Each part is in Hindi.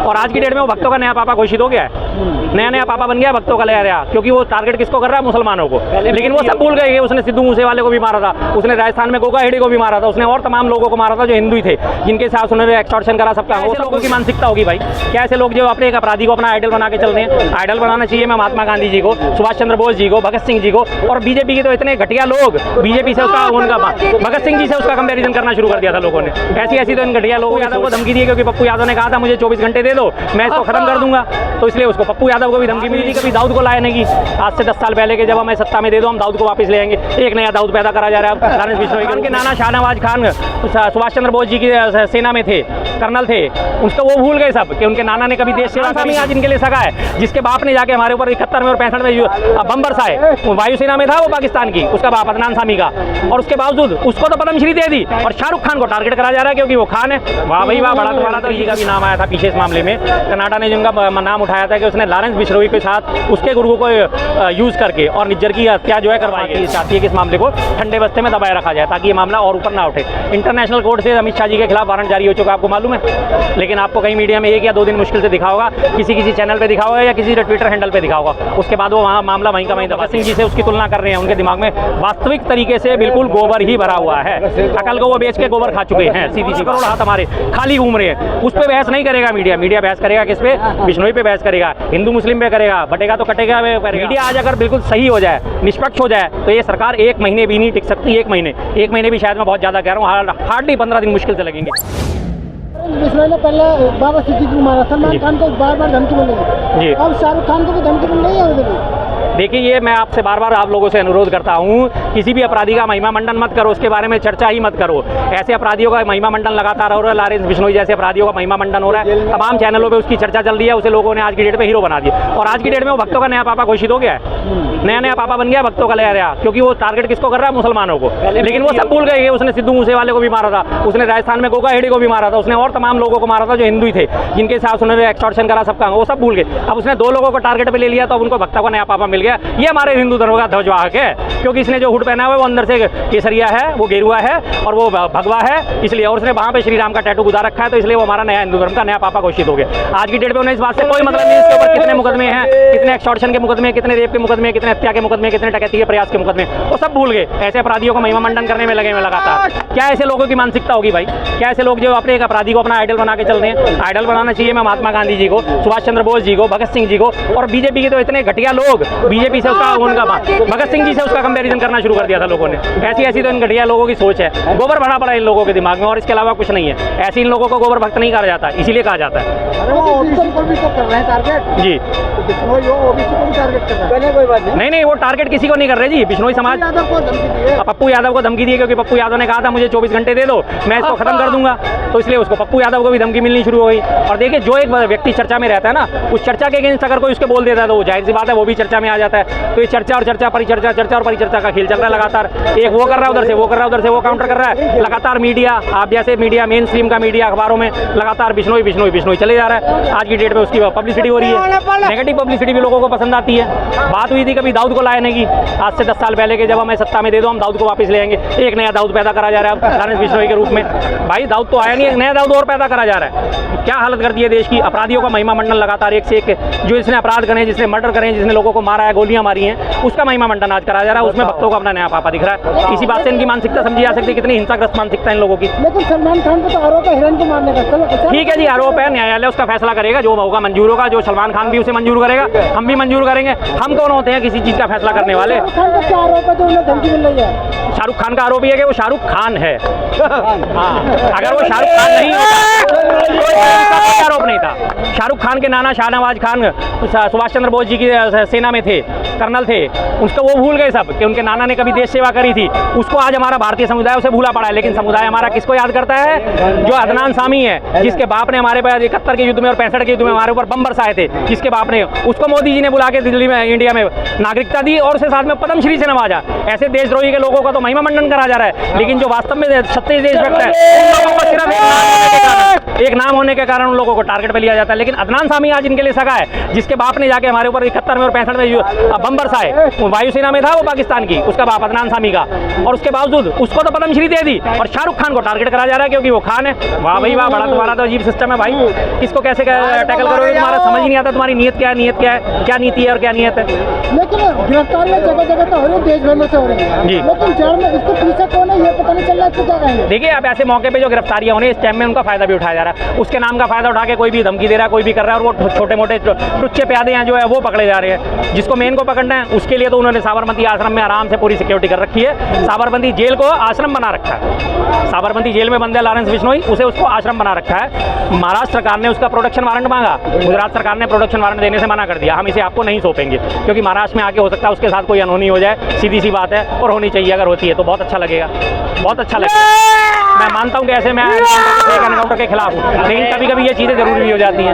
और आज की डेट में वो भक्तों का नया पापा घोषित हो गया है, नया पापा बन गया भक्तों का ले रहा, क्योंकि वो टारगेट किसको कर रहा है, मुसलमानों को। लेकिन वो सब भूल गए कि उसने सिद्धू मूसेवाले को भी मारा था, उसने राजस्थान में गोगा हेडी को भी मारा था, उसने और तमाम लोगों को मारा था जो हिंदू ही थे, जिनके साथ उन्होंने एक्सटॉर्शन करा सबका। वो लोगों की मानसिकता होगी भाई, क्या ऐसे लोग जो अपने एक अपराधी को अपना आइडल बना के चल रहे हैं। आइडल बनाना चाहिए मैं महात्मा गांधी जी को, सुभाष चंद्र बोस जी को, भगत सिंह जी को। और बीजेपी के तो इतने घटिया लोग, बीजेपी से उसका उनका भगत सिंह जी से उसका कंपैरिजन करना शुरू कर दिया था लोगों ने। ऐसी तो इन घटिया लोगों यादव को धमकी दी, क्योंकि पप्पू यादव ने कहा था मुझे 24 घंटे दे दो, मैं इसको खत्म कर दूंगा, तो इसलिए उसको पप्पू यादव को भी धमकी मिली थी। कभी दाऊद को लाए नहीं, आज से 10 साल पहले के जब हमें सत्ता में दे दो हम दाऊद को वापस ले आएंगे। एक नया दाऊद पैदा करा जा रहा है लारेंस बिश्नोई के। उनके नाना शाहनवाज खान सुभाष चंद्र बोस जी की सेना में थे, कर्नल थे, उसको वो भूल गए सब कि उनके नाना ने कभी देश सेवा करी। आज इनके लिए सगा है, जिसके बाप ने जाके हमारे ऊपर 71 में और 65 में बम बरसाए, वायुसेना में था वो पाकिस्तान की, उसका बाप अदनान सामी का, और उसके बावजूद उसको तो पद्मश्री दे दी। और शाहरुख खान को टारगेट करा जा रहा है क्योंकि वो खान है। वाह भाई वाह, बड़ा तुम्हारा तो जी का भी नाम आया था पीछे इस मामले में। कनाडा ने जिनका नाम उठाया था कि उसने लारेंस बिश्नोई के साथ उसके गुरु को यूज करके और निज्जर की हत्या जो है करवाई चाहती है कि इस मामले को ठंडे बस्ते में दबाए रखा जाए ताकि ये मामला और ऊपर ना उठे। इंटरनेशनल कोर्ट से अमित शाह जी के खिलाफ वारंट जारी हो चुका, आपको मालूम है, लेकिन आपको कहीं मीडिया में 1 या 2 दिन मुश्किल से दिखा होगा, किसी चैनल पे दिखा होगा या किसी ट्विटर हैंडल पे दिखा होगा। उसके बाद वो वहाँ मामला वहीं का वहीं दबा। सिंह जी से उसकी तुलना कर रहे हैं, उनके दिमाग में वास्तविक तरीके से बिल्कुल गोबर ही भरा हुआ है। अकल को वो बेच के गोबर खा चुके हैं, सीधी करोड़ हाथ हमारे खाली घूम रहे हैं। उस पर बहस नहीं करेगा मीडिया बहस करेगा किस पे, बिश्नोई पे बहस करेगा, हिंदू मुस्लिम पे करेगा, बटेगा तो कटेगा। मीडिया आज अगर बिल्कुल सही हो जाए, निष्पक्ष हो जाए, तो ये सरकार 1 महीने भी नहीं टिक सकती। 1 महीने भी शायद मैं बहुत ज़्यादा कह रहा हूँ, हार्डली 15 दिन मुश्किल से लगेंगे। बिश्नोई ने पहले बाबा सिद्दीकी को मारा, सलमान खान को बार-बार धमकी मिलेगी जी, अब शाहरुख खान को भी धमकी मिल रही है उधर। देखिए, ये मैं आपसे बार-बार आप लोगों से अनुरोध करता हूँ, किसी भी अपराधी का महिमा मंडन मत करो, उसके बारे में चर्चा ही मत करो। ऐसे अपराधियों का महिमा मंडन लगातार हो रहा है, लारेंस बिश्नोई जैसे अपराधियों का महिमा मंडन हो रहा है, तमाम चैनलों पे उसकी चर्चा चल रही है, उसे लोगों ने आज की डेट में हीरो बना दिया। और आज की डेट में वो भक्तों का नया पापा घोषित हो गया है, नया पापा बन गया भक्तों का ले रहा, क्योंकि वो टारगेट किसको कर रहा है, मुसलमानों को। लेकिन वो सब भूल गए कि उसने सिद्धू मूसेवाले को भी मारा था, उसने राजस्थान में गोगा हेडी को भी मारा था, उसने और तमाम लोगों को मारा था जो हिंदू ही थे, जिनके साथ उन्होंने एक्सटॉर्शन करा सबका, वो सब भूल गए। अब उसने 2 लोगों को टारगेट पे ले लिया, तो उनको भक्तों का नया पापा मिल गया। ये हमारे हिंदू धर्म का ध्वजवाहक है, क्योंकि इसने जो हुड पहना हुआ है वो अंदर से केसरिया है, वो गेरुआ है और वो भगवा है, इसलिए। और उसने वहाँ पे श्री राम का टैटू गुदा रखा है, तो इसलिए वो हमारा नया हिंदू धर्म का नया पापा घोषित हो गया। आज की डेट में उन्हें इस बात से कोई मतलब नहीं इसके ऊपर कितने मुकदमे हैं, कितने एक्सटॉर्शन के मुकदमे, कितने रेप के मुकदमे, कितने हत्या के मुकदमे, कितने डकैती के प्रयास के मुकदमे, वो सब भूल गए। ऐसे अपराधियों को महिमा मंडन करने में लगे हुए लगातार। क्या ऐसे लोगों की मानसिकता होगी भाई, क्या ऐसे लोग जो अपने एक अपराधी को अपना आइडल बना के चल रहे हैं। आइडल बनाना चाहिए मैं महात्मा गांधी जी को, सुभाष चंद्र बोस जी को, भगत सिंह जी को। और बीजेपी के तो इतने घटिया लोग, बीजेपी से उसका उनका भगत सिंह जी से उसका कंपैरिजन करना शुरू कर दिया था लोगों ने। ऐसी तो इन घटिया लोगों की सोच है, गोबर भरा पड़ा इन लोगों के दिमाग में, और इसके अलावा कुछ नहीं है। ऐसे इन लोगों को गोबर भक्त नहीं कहा जाता, इसीलिए कहा जाता है। जी नहीं, वो टारगेट किसी को नहीं कर रहे जी, बिश्नोई समाज। पप्पू यादव को धमकी दी, क्योंकि पप्पू यादव ने कहा था मुझे 24 घंटे दे दो, मैं इसको खत्म कर दूंगा, तो इसलिए उसको पप्पू यादव को भी धमकी मिलनी शुरू हो गई। और देखिए, जो एक व्यक्ति चर्चा में रहता है ना, उस चर्चा के अगेंस्ट अगर कोई उसके बोल देता है तो वो जाहिर सी बात है वो भी चर्चा में आ जाता है। तो ये चर्चा और परिचर्चा का खेल चल रहा है लगातार। एक वो कर रहा है उधर से, वो कर रहा है उधर से, वो काउंटर कर रहा है लगातार। मीडिया, आप जैसे मीडिया, मेन स्ट्रीम का मीडिया, अखबारों में लगातार बिश्नोई चले जा रहा है। आज की डेट में उसकी पब्लिसिटी हो रही है, नेगेटिव पब्लिसिटी भी लोगों को पसंद आती है। बात हुई थी कभी दाऊद को लाए नहीं, आज से 10 साल पहले के जब हमें सत्ता में दे दो हम दाऊद को वापस ले आएंगे। एक नया दाऊद पैदा करा जा रहा है लारेंस बिश्नोई के रूप में। भाई दाऊद तो आया नहीं, एक नया दाऊद और पैदा करा जा रहा है। क्या हालत कर दी है देश की। अपराधियों का महिमा मंडन लगातार एक से एक, जो इसने अपराध करे, जिसने मर्डर करे, जिसने लोगों को मारा है, गोलियां मारी हैं, उसका महिमा मंडन आज करा जा रहा है। उसमें भक्तों का अपना नया पापा दिख रहा है। इसी बात से इनकी मानसिकता समझी जा सकती है, कितनी हिंसाग्रस्त मानसिकता इन लोगों की। लेकिन सलमान खान को तो आरोप है हिरण को मारने का। ठीक है जी, आरोप है, न्यायालय उसका फैसला करेगा, जो होगा मंजूर होगा। जो सलमान खान भी उसे मंजूर करेगा, हम भी मंजूर करेंगे। हम कौन होते हैं किसी चीज का फैसला करने वाले। शाहरुख खान का आरोप ये है कि वो शाहरुख खान है। अगर वो शाहरुख खान नहीं होता कोई आरोप नहीं था। शाहरुख खान के नाना शाहनवाज खान सुभाष चंद्र बोस जी की सेना में थे, कर्नल थे, उसको वो भूल गए सब कि उनके नाना ने कभी देश सेवा करी थी। उसको आज हमारा भारतीय समुदाय उसे भूला पड़ा है। लेकिन समुदाय हमारा किसको याद करता है? जो अदनान सामी है, जिसके बाप ने हमारे पास 71 के युद्ध में और 65 के युद्ध में हमारे ऊपर बम बरसाए थे, जिसके बाप ने, उसको मोदी जी ने बुला के दिल्ली में, इंडिया में नागरिकता दी और उसके साथ में पद्मश्री से नवाजा। ऐसे देशद्रोही के लोगों का तो महिमा मंडन करा जा रहा है। लेकिन जो वास्तव में सत्य देशभक्त है, उन लोगों को सिर्फ एक नाम होने के कारण उन लोगों को टारगेट पे लिया जाता है। लेकिन अदनान सामी आज इनके लिए सगा है, जिसके बाप ने जाके हमारे ऊपर 71 में और 65 में बम बरसाए। वो वायुसेना में था, वो पाकिस्तान की, उसका बाप अदनान सामी का, और उसके बावजूद उसको तो पद्मश्री दे दी और शाहरुख खान को टारगेट करा जा रहा है क्योंकि वो खान है। वाह भाई वाह, बड़ा तुम्हारा तो अजीब सिस्टम है भाई। किसको कैसे टैकल करोगे, तुम्हारा समझ ही नहीं आता तुम्हारी नीयत क्या है, नीयत क्या है, क्या नीति है और क्या नीयत है। लेकिन गिरफ्तारियां जगह जगह तो हो रही है, देश भर में से हो रही है जी। लेकिन जड़ में इसके पीछे कौन है ये पता नहीं चल रहा है, इसको क्या कहेंगे। देखिए, अब ऐसे मौके पे जो गिरफ्तारियां होने, इस टाइम में उनका फायदा भी उठाया जा रहा है। उसके नाम का फायदा उठा के कोई भी धमकी दे रहा है, कोई भी कर रहा है, और वो छोटे मोटे टुच्चे प्यादे हैं जो है वो पकड़े जा रहे हैं। जिसको मेन को पकड़ना है उसके लिए तो उन्होंने साबरमती आश्रम में आराम से पूरी सिक्योरिटी कर रखी है। साबरमती जेल को आश्रम बना रखा है। साबरमती जेल में बंद है लॉरेंस बिश्नोई, उसे उसको आश्रम बना रखा है। महाराष्ट्र सरकार ने उसका प्रोटेक्शन वारंट मांगा, गुजरात सरकार ने प्रोटेक्शन वारंट देने से मना कर दिया। हम इसे आपको नहीं सौंपेंगे क्योंकि महाराष्ट्र में आके हो सकता है उसके साथ कोई अनहोनी हो जाए, सीधी सी बात है, और होनी चाहिए। अगर होती है तो बहुत अच्छा लगेगा, बहुत अच्छा लगेगा। मैं मानता हूँ कि ऐसे मैं एनकाउंटर के खिलाफ हूँ, लेकिन कभी कभी ये चीज़ें जरूरी भी हो जाती हैं।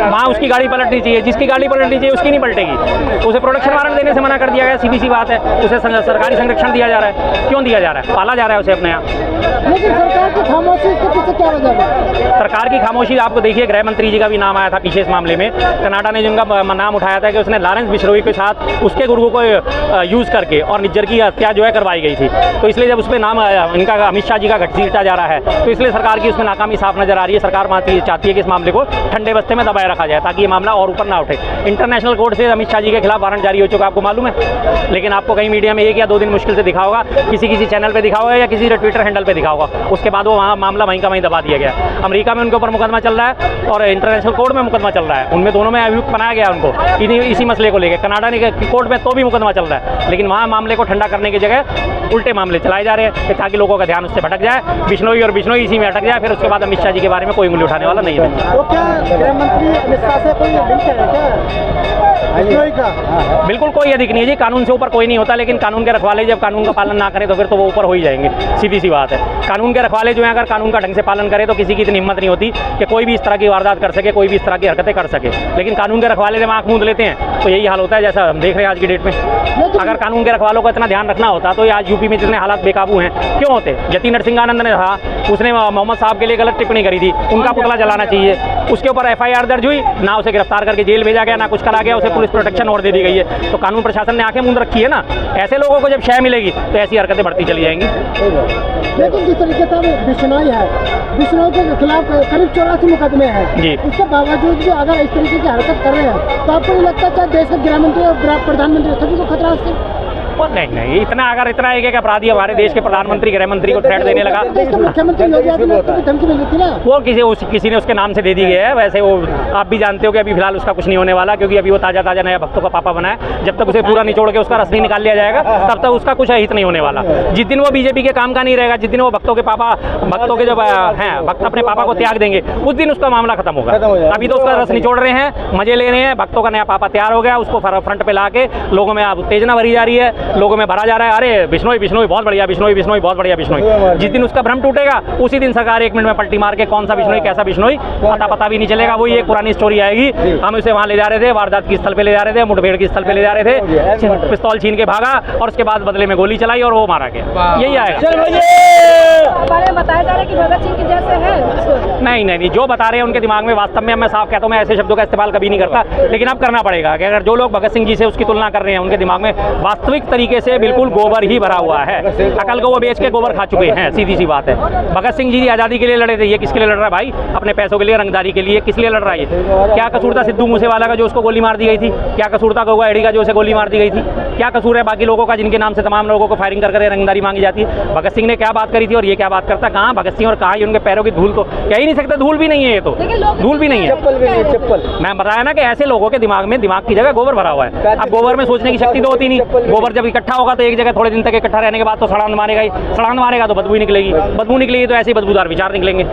वहाँ उसकी गाड़ी पलटनी चाहिए, जिसकी गाड़ी पलटनी चाहिए उसकी नहीं पलटेगी। उसे प्रोटेक्शन वारंट देने से मना कर दिया गया, सीधी सी बात है। उसे सरकारी संरक्षण दिया जा रहा है, क्यों दिया जा रहा है? पाला जा रहा है उसे अपने यहाँ। लेकिन सरकार की खामोशी इसके पीछे क्या वजह है? सरकार की खामोशी आपको देखिए, गृह मंत्री जी का भी नाम आया था पीछे इस मामले में। कनाडा ने जिनका नाम उठाया था कि उसने लॉरेंस बिश्नोई के साथ उसके गुर्गों को यूज़ करके और निज्जर की हत्या जो है करवाई गई थी। तो इसलिए जब उसमें नाम इनका अमित शाह जी का घसीटा जा रहा है, तो इसलिए सरकार की उसमें नाकामी साफ नजर आ रही है। सरकार चाहती है कि इस मामले को ठंडे बस्ते में दबाए रखा जाए ताकि ये मामला और ऊपर ना उठे। इंटरनेशनल कोर्ट से अमित शाह जी के खिलाफ वारंट जारी हो चुका, आपको मालूम है। लेकिन आपको कहीं मीडिया में 1 या 2 दिन मुश्किल से दिखा होगा, किसी चैनल पर दिखा होगा या किसी ट्विटर हैंडल पर दिखा होगा। उसके बाद वो वहाँ मामला वहीं का वहीं दबा दिया गया। अमेरिका में उनके ऊपर मुकदमा चल रहा है और इंटरनेशनल कोर्ट में मुकदमा चल रहा है। उनमें दोनों में अभियुक्त बनाया गया उनको इसी मसले को लेकर। कनाडा ने कोर्ट में तो भी मुकदमा चल रहा है, लेकिन वहाँ मामले को ठंडा करने की जगह उल्टे मामले चलाए जा रहे हैं ताकि लोगों का ध्यान उससे भटक जाए, बिश्नोई और बिश्नोई इसी में अटक जाए। फिर उसके बाद अमित शाह जी के बारे में कोई उंगली उठाने वाला नहीं है। तो क्या गृह मंत्री अमित शाह से कोई लिंक है क्या बिश्नोई का? बिल्कुल कोई अधिक नहीं है जी, कानून से ऊपर कोई नहीं होता। लेकिन कानून के रखवाले जब कानून का पालन ना करें तो फिर तो वो ऊपर हो ही जाएंगे, सीधी सी बात है। कानून के रखवाले जो है अगर कानून का ढंग से पालन करे तो किसी की इतनी हिम्मत नहीं होती कि कोई भी इस तरह की वारदात कर सके, कोई भी इस तरह की हरकतें कर सके। लेकिन कानून के रखवाले जब आँख मूंद लेते हैं तो यही हाल होता है जैसा हम देख रहे हैं आज की डेट में। अगर कानून के रखवालों को इतना ध्यान रखना होता तो ये आज यूपी में जितने हालात बेकाबू हैं क्यों होते। यति नरसिंहानंद ने था, उसने मोहम्मद साहब के लिए गलत टिप्पणी करी थी, उनका पुतला जलाना चाहिए। उसके ऊपर FIR दर्ज हुई, ना उसे गिरफ्तार करके जेल भेजा गया, ना कुछ करा गया, उसे पुलिस प्रोटेक्शन और दे दी गई है। तो कानून प्रशासन ने आंखें मूंद रखी है ना। ऐसे लोगों को जब शय मिलेगी तो ऐसी हरकतें बढ़ती चली जाएंगी। लेकिन जिस तरीके से बिश्नोई है, बिश्नोई के खिलाफ करीब 84 मुकदमे हैं जी। उसके बावजूद भी अगर इस तरीके की हरकत कर रहे हैं तो आपको नहीं लगता क्या देश के गृह मंत्री और प्रधानमंत्री सभी को खतरा है? नहीं, इतना एक एक अपराधी हमारे देश के प्रधानमंत्री गृह मंत्री को थ्रेट देने लगा। मुख्यमंत्री योगी आदित्यनाथ को भी धमकी मिली थी ना, वो किसी ने उसके नाम से दे दी गई है। वैसे वो आप भी जानते हो कि अभी फिलहाल उसका कुछ नहीं होने वाला, क्योंकि अभी वो ताजा नया भक्तों का पापा बना है। जब तक उसे पूरा निचोड़ के उसका रस नहीं निकाल लिया जाएगा तब तक उसका कुछ हित नहीं होने वाला। जिस दिन वो बीजेपी के काम का नहीं रहेगा, जिस दिन वो भक्तों के जब हैं भक्त अपने पापा को त्याग देंगे, उस दिन उसका मामला खत्म होगा। अभी तो उसका रस निचोड़ रहे हैं, मजे ले रहे हैं। भक्तों का नया पापा तैयार हो गया, उसको फ्रंट पे ला के लोगों में अब उत्तेजना भरी जा रही है, लोगों में भरा जा रहा है, अरे बिश्नोई बहुत बढ़िया, बिश्नोई बहुत बढ़िया बिश्नोई। जिस दिन उसका भ्रम टूटेगा उसी दिन सरकार 1 मिनट में पलटी मार के कौन सा बिश्नोई कैसा बिश्नोई पता भी नहीं चलेगा। वही एक पुरानी स्टोरी आएगी, हम उसे वहां ले जा रहे थे, वारदात की स्थल पे ले जा रहे थे, मुठभेड़ की स्थल पे ले जा रहे थे, पिस्तौल छीन के भागा और उसके बाद बदले में गोली चलाई और वो मारा गया। यही आएगा। बताया जा रहा है कि भगत सिंह के जैसे है। नहीं, जो बता रहे हैं उनके दिमाग में वास्तव में मैं साफ कहता हूँ, मैं ऐसे शब्दों का इस्तेमाल कभी नहीं करता, लेकिन अब करना पड़ेगा कि अगर जो लोग भगत सिंह जी से उसकी तुलना कर रहे हैं उनके दिमाग में वास्तविक तरीके से बिल्कुल गोबर ही भरा हुआ है। अकल को वो बेच के गोबर खा चुके हैं, सीधी सी बात है। भगत सिंह जी आज़ादी के लिए लड़े थे, ये किसके लिए लड़ रहा है भाई? अपने पैसों के लिए, रंगदारी के लिए। किस लिए लड़ रहा है ये? क्या कसूर था सिद्धू मूसेवाला का जो उसको गोली मार दी गई थी? क्या कसूर था गोगा हेडी का जो उसे गोली मार दी गई थी? क्या कसूर है बाकी लोगों का जिनके नाम से तमाम लोगों को फायरिंग कर रंगदारी मांगी जाती है? भगत सिंह ने क्या बात करी थी और ये क्या बात करता? कहाँ भगत सिंह और कहाँ उनके पैरों की धूल तो कह ही नहीं सकते, धूल भी नहीं है ये तो, धूल भी नहीं है। चप्पल मैं बताया ना कि ऐसे लोगों के दिमाग की जगह गोबर भरा हुआ है। अब गोबर में सोचने की शक्ति तो होती नहीं। गोबर जब इकट्ठा होगा तो एक जगह थोड़े दिन तक इकट्ठा रहने के बाद तो सड़ान मारेगा ही, सड़ान मारेगा तो बदबू निकलेगी, बदबू निकलेगी तो ऐसे ही बदबूदार विचार निकलेंगे।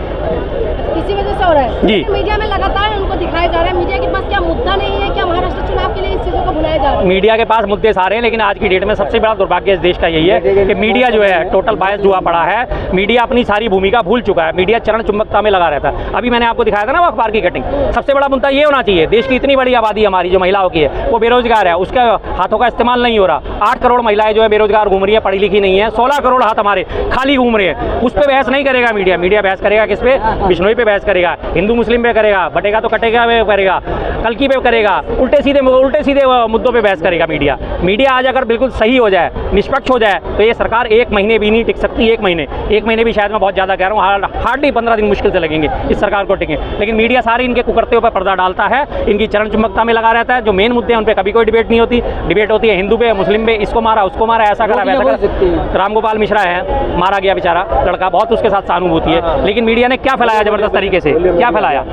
इसी वजह से हो रहा है जी। मीडिया में लगातार उनको दिखाया जा रहा है। मीडिया के पास क्या मुद्दा नहीं है? क्या महाराष्ट्र चुनाव के लिए इस चीजों को भुलाया जा रहा है? मीडिया के पास मुद्दे सारे हैं, लेकिन आज की डेट में सबसे बड़ा दुर्भाग्य इस देश का यही है कि मीडिया जो है टोटल बायस हुआ पड़ा है। मीडिया अपनी सारी भूमिका भूल चुका है। मीडिया चरण चुंबकता में लगा रहता है। अभी मैंने आपको दिखाया था ना वो अखबार की कटिंग। सबसे बड़ा मुद्दा ये होना चाहिए, देश की इतनी बड़ी आबादी हमारी जो महिलाओं की है वो बेरोजगार है, उसके हाथों का इस्तेमाल नहीं हो रहा। 8 करोड़ महिलाएं जो है बेरोजगार घूम रही है, पढ़ी लिखी नहीं है। 16 करोड़ हाथ हमारे खाली घूम रहे हैं। उस पर बहस नहीं करेगा मीडिया। मीडिया बहस करेगा किस पे? बिश्नोई पे बहस करेगा, हिंदू मुस्लिम पे करेगा, बटेगा तो कटेगा पे करेगा, कल्की पे करेगा, उल्टे सीधे मुद्दों पे बहस करेगा मीडिया। मीडिया आज अगर बिल्कुल सही हो जाए, निष्पक्ष हो जाए, तो ये सरकार 1 महीने भी नहीं टिक सकती। 1 महीने भी शायद मैं बहुत ज़्यादा कह रहा हूँ, हार्डली 15 दिन मुश्किल से लगेंगे इस सरकार को टिके। लेकिन मीडिया सारी इनके कुकर्तियों पर पर्दा डालता है, इनकी चरण चुंबकता में लगा रहता है। जो मेन मुद्दे हैं उन पर कभी कोई डिबेट नहीं होती। डिबेट होती है हिंदू पे, मुस्लिम पे, इसको मारा, उसको मारा, ऐसा करा, वैसा करा। रामगोपाल मिश्रा है, मारा गया बेचारा लड़का, बहुत उसके साथ सहानुभूति है। लेकिन मीडिया ने क्या फैलाया जबरदस्त तरीके से, क्या फैलाया?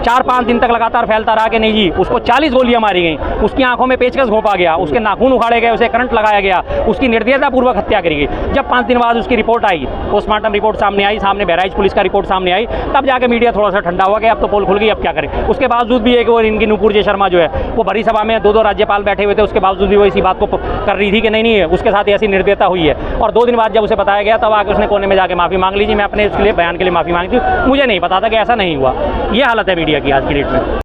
4-5 दिन तक लगातार फैलता रहा कि नहीं जी उसको 40 गोलियां मारी गई, उसकी आंखों में पेचकस घोंपा गया, उसके नाखून उखाड़े गए, उसे करंट लगाया गया, उसकी निर्दयतापूर्वक हत्या करी गई। जब 5 दिन बाद उसकी रिपोर्ट आई, पोस्टमार्टम रिपोर्ट सामने आई, सामने बहराइच पुलिस का रिपोर्ट सामने आई, तब जाके मीडिया थोड़ा सा ठंडा हुआ कि अब तो पोल खुल गई, अब क्या करें। उसके बावजूद भी एक और इनकी नुपुर जे शर्मा जो है वो भरी सभा में 2-2 राज्यपाल बैठे हुए थे, उसके बावजूद भी वो इसी बात को कर रही थी कि नहीं उसके साथ ऐसी निर्दयता हुई है। और 2 दिन बाद जब उसे बताया गया तब आके उसने कोने में जाके माफ़ी मांग लीजिए, मैं अपने इसके लिए बयान के लिए माफ़ी मांगती हूँ, मुझे नहीं पता था कि ऐसा नहीं हुआ। ये हालत है मीडिया की आज की डेट में।